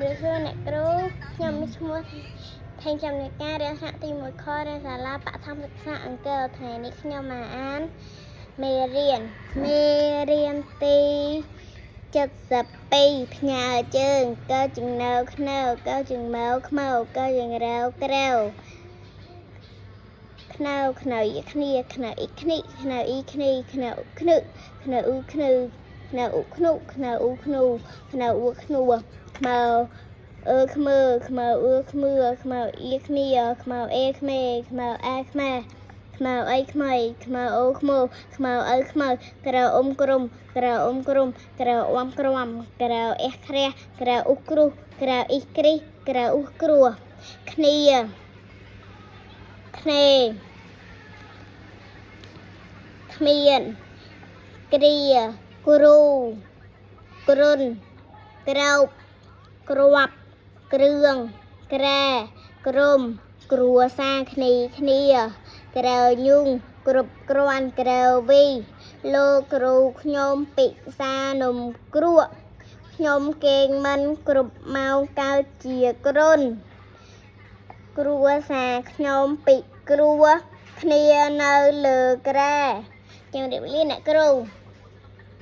ឬគឺអ្នកគ្រូខ្ញុំមានឈ្មោះថេងចំណាការរៀនថ្នាក់ទី1ខនៅសាលាបឋមសិក្សាអង្គរថ្ងៃនេះខ្ញុំមកអានមេរៀនទី72ផ្ញើជើងកើជើងនៅខ្នៅកើជើងមកខ្មៅកើជើងរៅក្រៅខ្នៅខ្នៅគ្នាខ្នៅអ៊ីគ្នាខ្នៅអ៊ីគ្នាខ្នៅខ្នឹខ្នៅអ៊ូខ្នៅខ្នៅអ៊ូខ្នុខ្នៅអ៊ូខ្នុខ្នៅអ៊ូខ្នួខ្មៅខ្មើខ្មៅខ្មើខ្មៅអ៊ីគ្នាខ្មៅអេក្មេខ្មៅអាខ្មែខ្មៅអីខ្មៃខ្មៅអូខ្មៅខ្មៅអើខ្មៅក្រៅអ៊ំក្រុមក្រៅអ៊ំក្រុមក្រៅអ៊ំក្រំក្រៅអេះក្រាស់ក្រៅអ៊ុះគ្រុះក្រៅអ៊ីគ្រីក្រៅអ៊ុះគ្រួគ្នាក្នេគ្មានគ្រាគ្រូគ្រុនក្រោបគ្រាប់គ្រឿងក្រែក្រុមគ្រួសារគ្នាក្រៅញូងគ្រប់គ្រាន់ក្រៅវីលោកគ្រូខ្ញុំពិសានំគ្រក់ខ្ញុំគេងមិនគ្រប់ម៉ោងកើតជាគ្រុនគ្រួសារខ្ញុំពិគ្រោះគ្នានៅលើក្រែជំរាបលាអ្នកគ្រូ